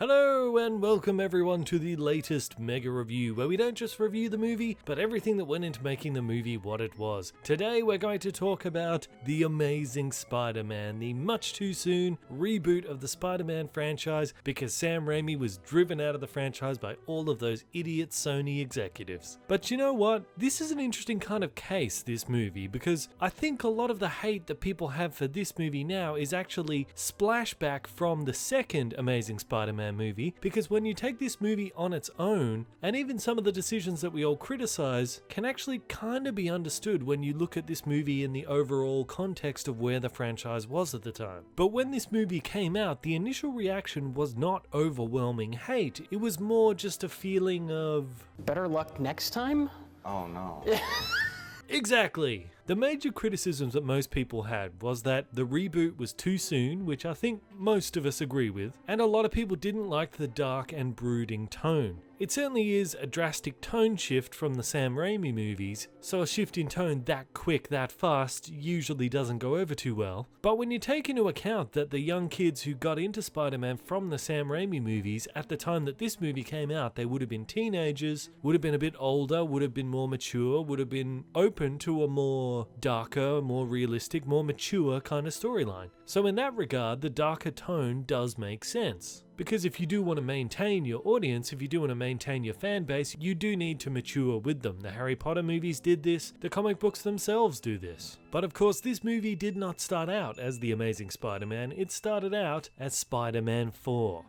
Hello and welcome everyone to the latest mega review, where we don't just review the movie, but everything that went into making the movie what it was. Today we're going to talk about The Amazing Spider-Man, the much too soon reboot of the Spider-Man franchise, because Sam Raimi was driven out of the franchise by all of those idiot Sony executives. But you know what? This is an interesting kind of case, this movie, because I think a lot of the hate that people have for this movie now is actually splashback from the second Amazing Spider-Man movie, because when you take this movie on its own, and even some of the decisions that we all criticize can actually kind of be understood when you look at this movie in the overall context of where the franchise was at the time. But when this movie came out, the initial reaction was not overwhelming hate, it was more just a feeling of better luck next time? Oh no. Exactly! The major criticisms that most people had was that the reboot was too soon, which I think most of us agree with, and a lot of people didn't like the dark and brooding tone. It certainly is a drastic tone shift from the Sam Raimi movies, so a shift in tone that quick, that fast, usually doesn't go over too well. But when you take into account that the young kids who got into Spider-Man from the Sam Raimi movies, at the time that this movie came out, they would have been teenagers, would have been a bit older, would have been more mature, would have been open to a more darker, more realistic, more mature kind of storyline. So in that regard, the darker tone does make sense. Because if you do want to maintain your audience, if you do want to maintain your fan base, you do need to mature with them. The Harry Potter movies did this, the comic books themselves do this. But of course, this movie did not start out as The Amazing Spider-Man, it started out as Spider-Man 4.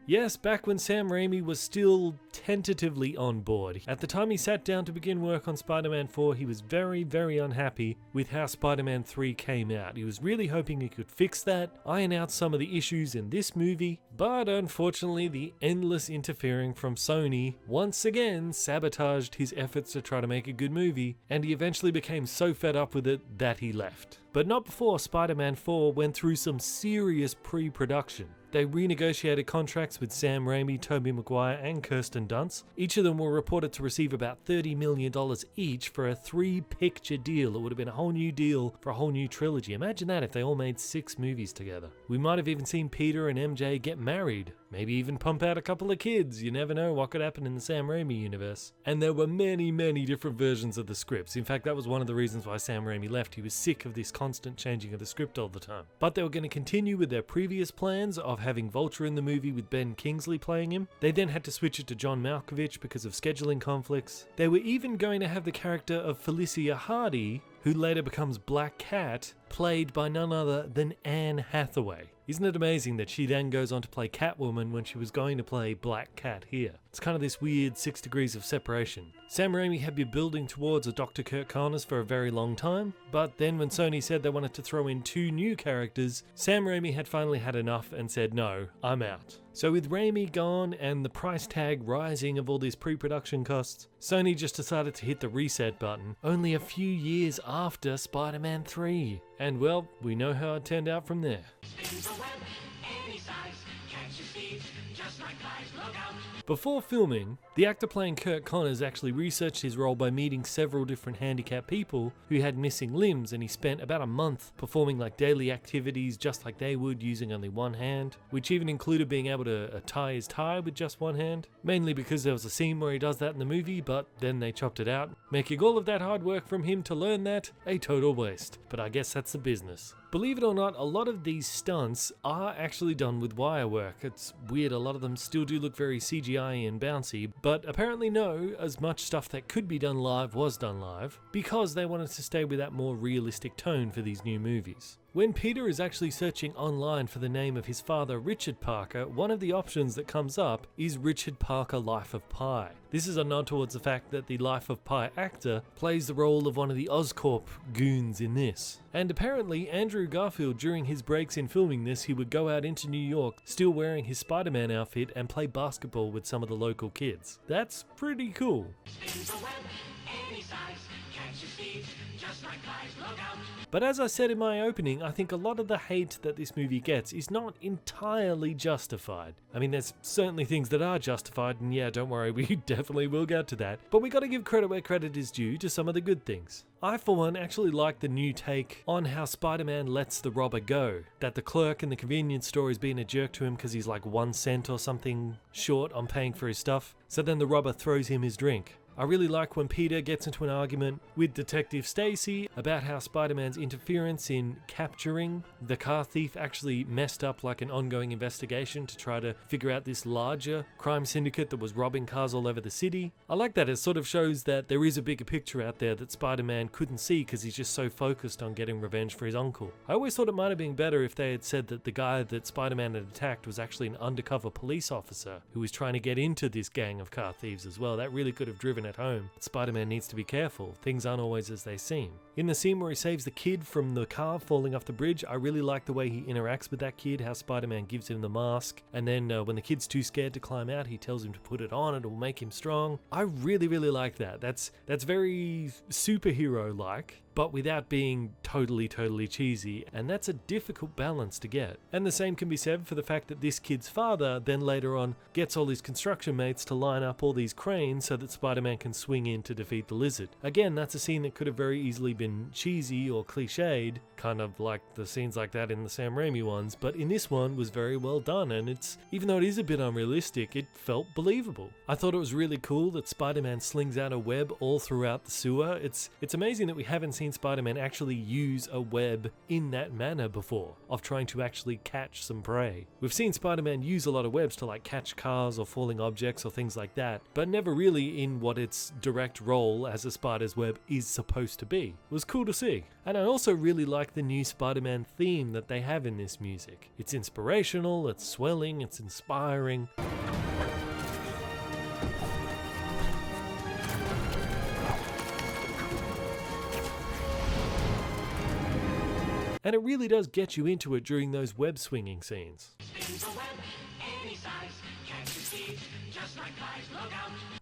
Yes, back when Sam Raimi was still tentatively on board. At the time he sat down to begin work on Spider-Man 4, he was very, very unhappy with how Spider-Man 3 came out. He was really hoping he could fix that, iron out some of the issues in this movie, but unfortunately the endless interfering from Sony once again sabotaged his efforts to try to make a good movie, and he eventually became so fed up with it that he left. But not before Spider-Man 4 went through some serious pre-production. They renegotiated contracts with Sam Raimi, Tobey Maguire and Kirsten Dunst. Each of them were reported to receive about $30 million each for a 3-picture deal. It would have been a whole new deal for a whole new trilogy. Imagine that if they all made 6 movies together. We might have even seen Peter and MJ get married. Maybe even pump out a couple of kids. You never know what could happen in the Sam Raimi universe. And there were many, many different versions of the scripts. In fact, that was one of the reasons why Sam Raimi left. He was sick of this constant changing of the script all the time. But they were going to continue with their previous plans of having Vulture in the movie with Ben Kingsley playing him. They then had to switch it to John Malkovich because of scheduling conflicts. They were even going to have the character of Felicia Hardy, who later becomes Black Cat, played by none other than Anne Hathaway. Isn't it amazing that she then goes on to play Catwoman when she was going to play Black Cat here? It's kind of this weird 6 degrees of separation. Sam Raimi had been building towards a Dr. Kirk Connors for a very long time, but then when Sony said they wanted to throw in 2 new characters, Sam Raimi had finally had enough and said, no, I'm out. So with Raimi gone and the price tag rising of all these pre-production costs, Sony just decided to hit the reset button only a few years after Spider-Man 3. And well, we know how it turned out from there. Before filming, the actor playing Kirk Connors actually researched his role by meeting several different handicapped people who had missing limbs, and he spent about a month performing like daily activities just like they would, using only one hand, which even included being able to tie his tie with just one hand, mainly because there was a scene where he does that in the movie, but then they chopped it out, making all of that hard work from him to learn that a total waste. But I guess that's the business. Believe it or not, a lot of these stunts are actually done with wire work. It's weird, a lot of them still do look very CGI and bouncy, but apparently no, as much stuff that could be done live was done live, because they wanted to stay with that more realistic tone for these new movies. When Peter is actually searching online for the name of his father, Richard Parker, one of the options that comes up is Richard Parker Life of Pi. This is a nod towards the fact that the Life of Pi actor plays the role of one of the Oscorp goons in this. And apparently Andrew Garfield, during his breaks in filming this, he would go out into New York still wearing his Spider-Man outfit and play basketball with some of the local kids. That's pretty cool. But as I said in my opening, I think a lot of the hate that this movie gets is not entirely justified. I mean, there's certainly things that are justified, and yeah, don't worry, we definitely will get to that. But we gotta give credit where credit is due to some of the good things. I, for one, actually like the new take on how Spider-Man lets the robber go. That the clerk in the convenience store is being a jerk to him because he's like 1 cent or something short on paying for his stuff. So then the robber throws him his drink. I really like when Peter gets into an argument with Detective Stacy about how Spider-Man's interference in capturing the car thief actually messed up like an ongoing investigation to try to figure out this larger crime syndicate that was robbing cars all over the city. I like that. It sort of shows that there is a bigger picture out there that Spider-Man couldn't see because he's just so focused on getting revenge for his uncle. I always thought it might have been better if they had said that the guy that Spider-Man had attacked was actually an undercover police officer who was trying to get into this gang of car thieves as well. That really could have driven at home. Spider-Man needs to be careful. Things aren't always as they seem. In the scene where he saves the kid from the car falling off the bridge, I really like the way he interacts with that kid, how Spider-Man gives him the mask, and then when the kid's too scared to climb out, he tells him to put it on, it will make him strong. I really, really like that. That's very superhero-like, but without being totally cheesy, and that's a difficult balance to get. And the same can be said for the fact that this kid's father then later on gets all his construction mates to line up all these cranes so that Spider-Man can swing in to defeat the lizard. Again, that's a scene that could have very easily been cheesy or cliched, kind of like the scenes like that in the Sam Raimi ones, but in this one was very well done, and it's, even though it is a bit unrealistic, it felt believable. I thought it was really cool that Spider-Man slings out a web all throughout the sewer. It's amazing that we haven't seen Spider-Man actually use a web in that manner before, of trying to actually catch some prey. We've seen Spider-Man use a lot of webs to like catch cars or falling objects or things like that, but never really in what its direct role as a spider's web is supposed to be. It was cool to see. And I also really like the new Spider-Man theme that they have in this music. It's inspirational, it's swelling, it's inspiring. And it really does get you into it during those web swinging scenes.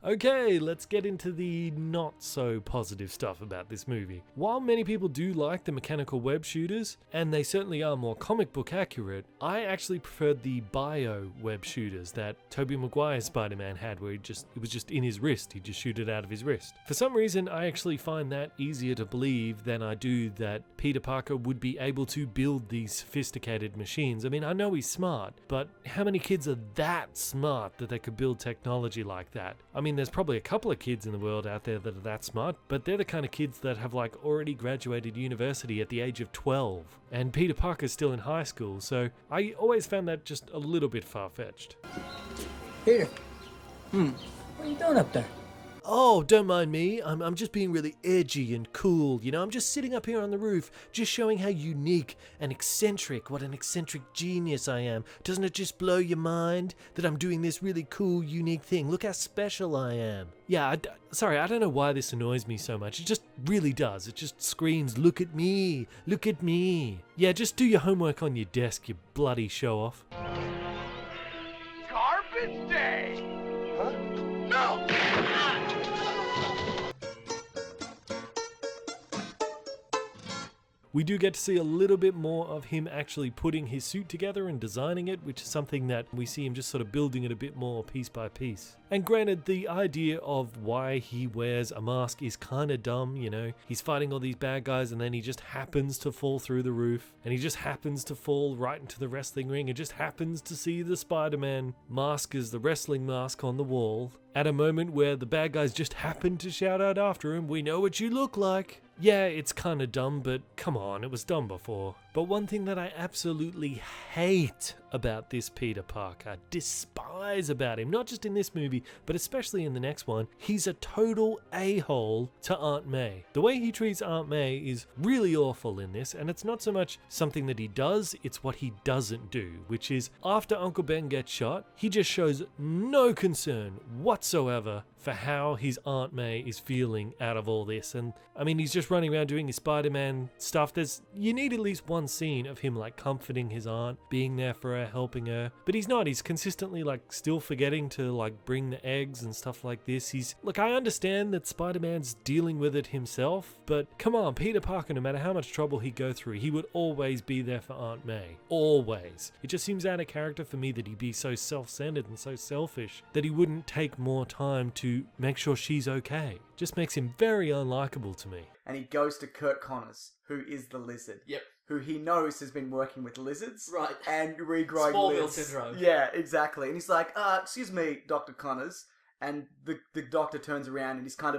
Okay, let's get into the not so positive stuff about this movie. While many people do like the mechanical web shooters, and they certainly are more comic book accurate, I actually preferred the bio web shooters that Tobey Maguire's Spider-Man had, where it was just in his wrist, he'd just shoot it out of his wrist. For some reason, I actually find that easier to believe than I do that Peter Parker would be able to build these sophisticated machines. I mean, I know he's smart, but how many kids are that smart that they could build technology like that? I mean, there's probably a couple of kids in the world out there that are that smart, but they're the kind of kids that have like already graduated university at the age of 12, and Peter Parker's still in high school, so I always found that just a little bit far-fetched. Peter, what are you doing up there? Oh, don't mind me. I'm just being really edgy and cool, you know? I'm just sitting up here on the roof, just showing how unique and eccentric, what an eccentric genius I am. Doesn't it just blow your mind that I'm doing this really cool, unique thing? Look how special I am. Yeah, sorry, I don't know why this annoys me so much. It just really does. It just screams, look at me, look at me. Yeah, just do your homework on your desk, you bloody show-off. Garbage day! Huh? No! We do get to see a little bit more of him actually putting his suit together and designing it, which is something that we see him just sort of building it a bit more piece by piece. And granted, the idea of why he wears a mask is kind of dumb, you know. He's fighting all these bad guys and then he just happens to fall through the roof, and he just happens to fall right into the wrestling ring and just happens to see the Spider-Man mask as the wrestling mask on the wall at a moment where the bad guys just happen to shout out after him, "We know what you look like." Yeah, it's kind of dumb, but come on, it was dumb before. But one thing that I absolutely hate about this Peter Parker, despise about him, not just in this movie, but especially in the next one, he's a total a-hole to Aunt May. The way he treats Aunt May is really awful in this, and it's not so much something that he does, it's what he doesn't do, which is after Uncle Ben gets shot, he just shows no concern whatsoever for how his Aunt May is feeling out of all this. And I mean, he's just running around doing his Spider-Man stuff. You need at least one one scene of him like comforting his aunt, being there for her, helping her, but he's not. He's consistently like still forgetting to like bring the eggs and stuff like this. Look, I understand that Spider-Man's dealing with it himself, but come on, Peter Parker, no matter how much trouble he'd go through, he would always be there for Aunt May. Always. It just seems out of character for me that he'd be so self-centered and so selfish that he wouldn't take more time to make sure she's okay. Just makes him very unlikable to me. And he goes to Kurt Connors, who is the lizard. Yep. Who he knows has been working with lizards. Right. And regrowing Smallville lids. syndrome. Yeah, exactly. And he's like, excuse me, Dr. Connors. And the doctor turns around and he's kind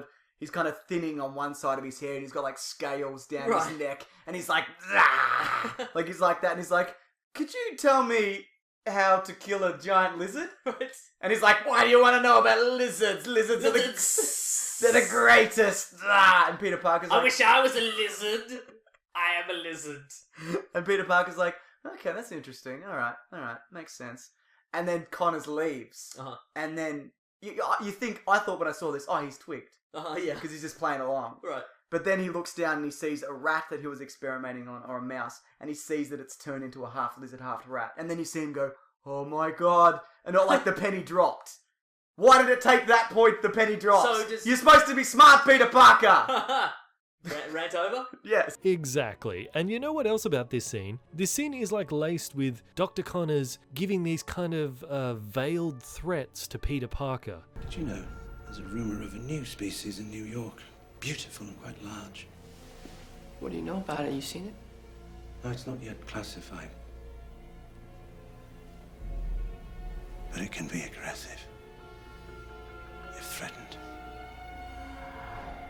of thinning on one side of his hair and he's got like scales down his neck. And he's like, ah! Like he's like that. And he's like, could you tell me how to kill a giant lizard? Right. And he's like, why do you want to know about lizards? Lizards are they're the greatest. Ah! And Peter Parker's like, I wish I was a lizard. I am a lizard. And Peter Parker's like, okay, that's interesting. All right, makes sense. And then Connors leaves. Uh-huh. And then you think, I thought when I saw this, he's twigged. Yeah. Because he's just playing along. Right. But then he looks down and he sees a rat that he was experimenting on, or a mouse, and he sees that it's turned into a half lizard, half rat. And then you see him go, oh my god. And not like the penny dropped. Why did it take that point the penny dropped? You're supposed to be smart, Peter Parker! Rant over? Yes. Exactly. And you know what else about this scene? This scene is like laced with Dr. Connors giving these kind of veiled threats to Peter Parker. Did you know there's a rumor of a new species in New York? Beautiful and quite large. What do you know about it? You seen it? No, it's not yet classified. But it can be aggressive if threatened.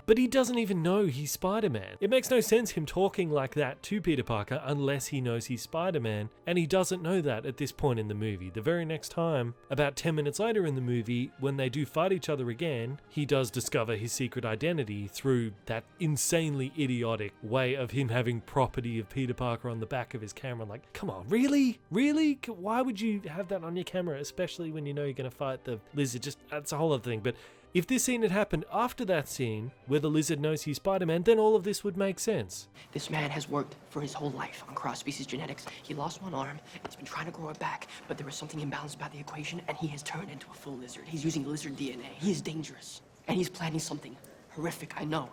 But he doesn't even know he's Spider-Man. It makes no sense him talking like that to Peter Parker unless he knows he's Spider-Man, and he doesn't know that at this point in the movie. The very next time, about 10 minutes later in the movie, when they do fight each other again, he does discover his secret identity through that insanely idiotic way of him having property of Peter Parker on the back of his camera. Like, come on, really? Really? Why would you have that on your camera, especially when you know you're going to fight the lizard? That's a whole other thing, but if this scene had happened after that scene, where the lizard knows he's Spider-Man, then all of this would make sense. This man has worked for his whole life on cross-species genetics. He lost one arm, and he's been trying to grow it back, but there was something imbalanced about the equation, and he has turned into a full lizard. He's using lizard DNA. He is dangerous. And he's planning something horrific. I know.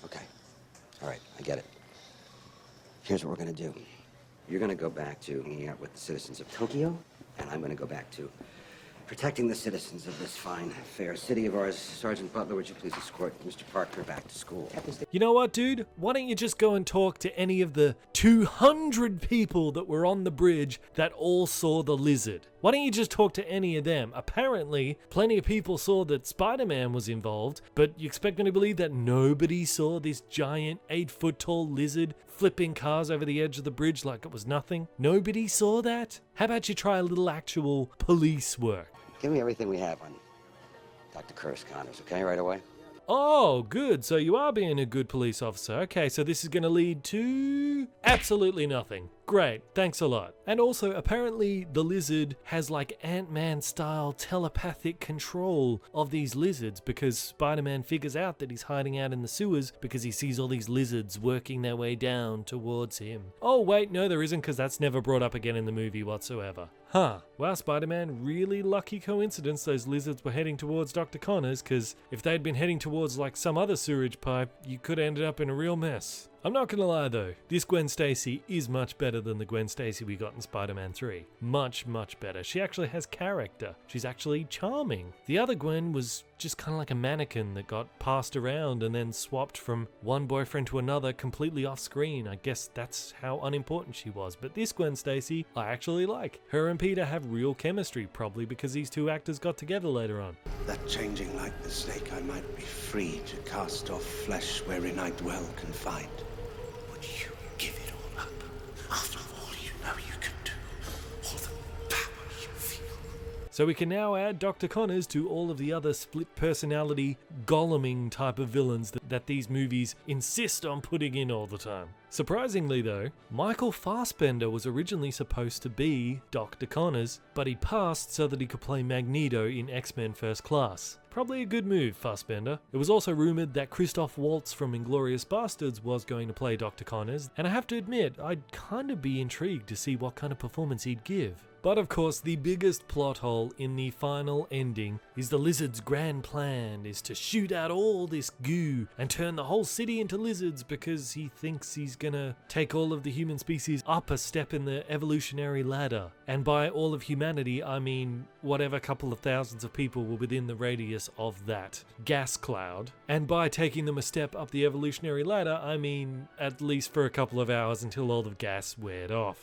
Okay. All right, I get it. Here's what we're gonna do. You're gonna go back to hanging out with the citizens of Tokyo, and I'm gonna go back to protecting the citizens of this fine, fair city of ours. Sergeant Butler, would you please escort Mr. Parker back to school? You know what, dude? Why don't you just go and talk to any of the 200 people that were on the bridge that all saw the lizard? Why don't you just talk to any of them? Apparently, plenty of people saw that Spider-Man was involved, but you expect me to believe that nobody saw this giant 8-foot-tall lizard flipping cars over the edge of the bridge like it was nothing? Nobody saw that? How about you try a little actual police work? Give me everything we have on Dr. Curtis Connors, okay, right away? Oh, good. So you are being a good police officer. Okay, so this is going to lead to absolutely nothing. Great, thanks a lot. And also, apparently the lizard has like Ant-Man style telepathic control of these lizards because Spider-Man figures out that he's hiding out in the sewers because he sees all these lizards working their way down towards him. Oh wait, no there isn't, because that's never brought up again in the movie whatsoever. Huh. Wow, Spider-Man, really lucky coincidence those lizards were heading towards Dr. Connors, because if they'd been heading towards like some other sewerage pipe, you could have ended up in a real mess. I'm not gonna lie though, this Gwen Stacy is much better than the Gwen Stacy we got in Spider-Man 3. Much, much better. She actually has character. She's actually charming. The other Gwen was just kind of like a mannequin that got passed around and then swapped from one boyfriend to another completely off screen. I guess that's how unimportant she was. But this Gwen Stacy, I actually like. Her and Peter have real chemistry, probably because these two actors got together later on. That changing like the snake, I might be free to cast off flesh wherein I dwell confined. Would you give it all up? After all you know you can do, all the power you feel. So we can now add Dr. Connors to all of the other split personality goleming type of villains that these movies insist on putting in all the time. Surprisingly though, Michael Fassbender was originally supposed to be Dr. Connors, but he passed so that he could play Magneto in X-Men First Class. Probably a good move, Fassbender. It was also rumoured that Christoph Waltz from Inglourious Basterds was going to play Dr. Connors, and I have to admit, I'd kind of be intrigued to see what kind of performance he'd give. But of course, the biggest plot hole in the final ending is the lizard's grand plan is to shoot out all this goo and turn the whole city into lizards because he thinks he's gonna take all of the human species up a step in the evolutionary ladder. And by all of humanity, I mean whatever couple of thousands of people were within the radius of that gas cloud. And by taking them a step up the evolutionary ladder, I mean at least for a couple of hours until all the gas weared off.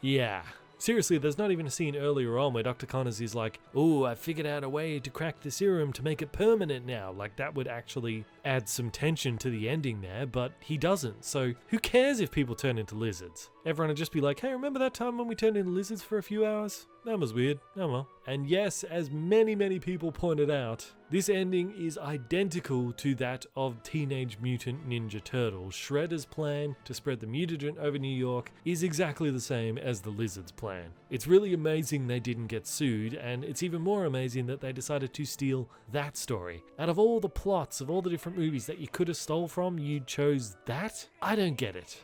Yeah. Seriously, there's not even a scene earlier on where Dr. Connors is like, oh, I figured out a way to crack the serum to make it permanent now. Like, that would actually add some tension to the ending there, but he doesn't. So who cares if people turn into lizards? Everyone would just be like, hey, remember that time when we turned into lizards for a few hours? That was weird. Oh well. And yes, as many people pointed out, this ending is identical to that of Teenage Mutant Ninja Turtles. Shredder's plan to spread the mutagen over New York is exactly the same as the Lizard's plan. It's really amazing they didn't get sued, and it's even more amazing that they decided to steal that story. Out of all the plots of all the different movies that you could have stole from, you chose that? I don't get it.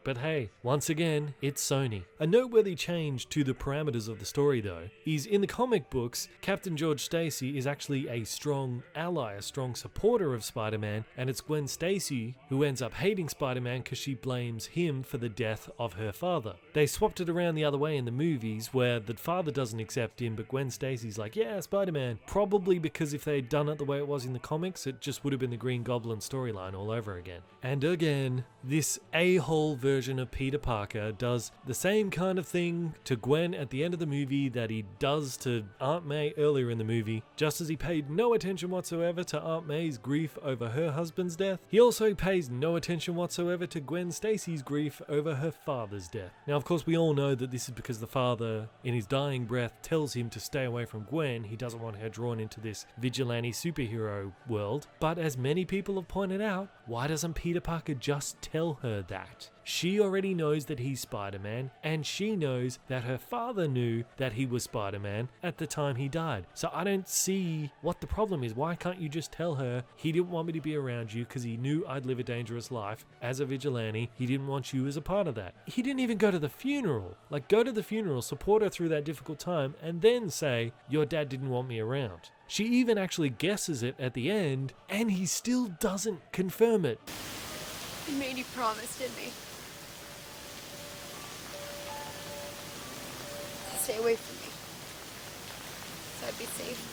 But hey, once again, it's Sony. A noteworthy change to the parameters of the story though, is in the comic books, Captain George Stacy is actually a strong ally, a strong supporter of Spider-Man, and it's Gwen Stacy who ends up hating Spider-Man because she blames him for the death of her father. They swapped it around the other way in the movies where the father doesn't accept him, but Gwen Stacy's like, yeah, Spider-Man. Probably because if they'd done it the way it was in the comics, it just would have been the Green Goblin storyline all over again. And again, this a-hole version of Peter Parker does the same kind of thing to Gwen at the end of the movie that he does to Aunt May earlier in the movie. Just as he paid no attention whatsoever to Aunt May's grief over her husband's death, he also pays no attention whatsoever to Gwen Stacy's grief over her father's death. Now, of course, we all know that this is because the father, in his dying breath, tells him to stay away from Gwen. He doesn't want her drawn into this vigilante superhero world. But as many people have pointed out, why doesn't Peter Parker just tell her that? She already knows that he's Spider-Man, and she knows that her father knew that he was Spider-Man at the time he died. So I don't see what the problem is. Why can't you just tell her he didn't want me to be around you because he knew I'd live a dangerous life as a vigilante. He didn't want you as a part of that. He didn't even go to the funeral. Like, go to the funeral, support her through that difficult time, and then say, your dad didn't want me around. She even actually guesses it at the end, and he still doesn't confirm it. You made you promise, didn't he? Stay away from me, so I'd be safe.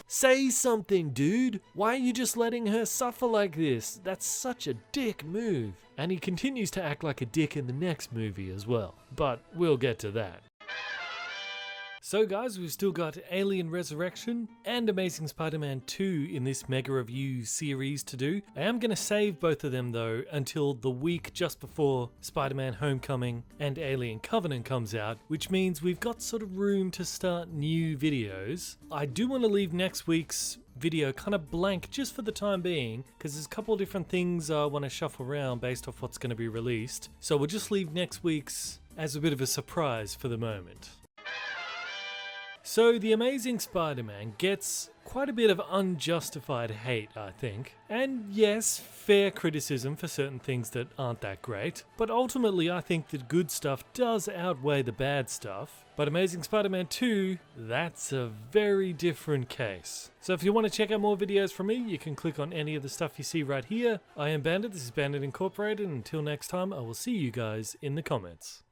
Say something, dude. Why are you just letting her suffer like this? That's such a dick move. And he continues to act like a dick in the next movie as well. But we'll get to that. So guys, we've still got Alien Resurrection and Amazing Spider-Man 2 in this mega review series to do. I am going to save both of them though until the week just before Spider-Man Homecoming and Alien Covenant comes out, which means we've got sort of room to start new videos. I do want to leave next week's video kind of blank just for the time being, because there's a couple of different things I want to shuffle around based off what's going to be released. So we'll just leave next week's as a bit of a surprise for the moment. So The Amazing Spider-Man gets quite a bit of unjustified hate, I think. And yes, fair criticism for certain things that aren't that great. But ultimately, I think the good stuff does outweigh the bad stuff. But Amazing Spider-Man 2, that's a very different case. So if you want to check out more videos from me, you can click on any of the stuff you see right here. I am Bandit, this is Bandit Incorporated, and until next time, I will see you guys in the comments.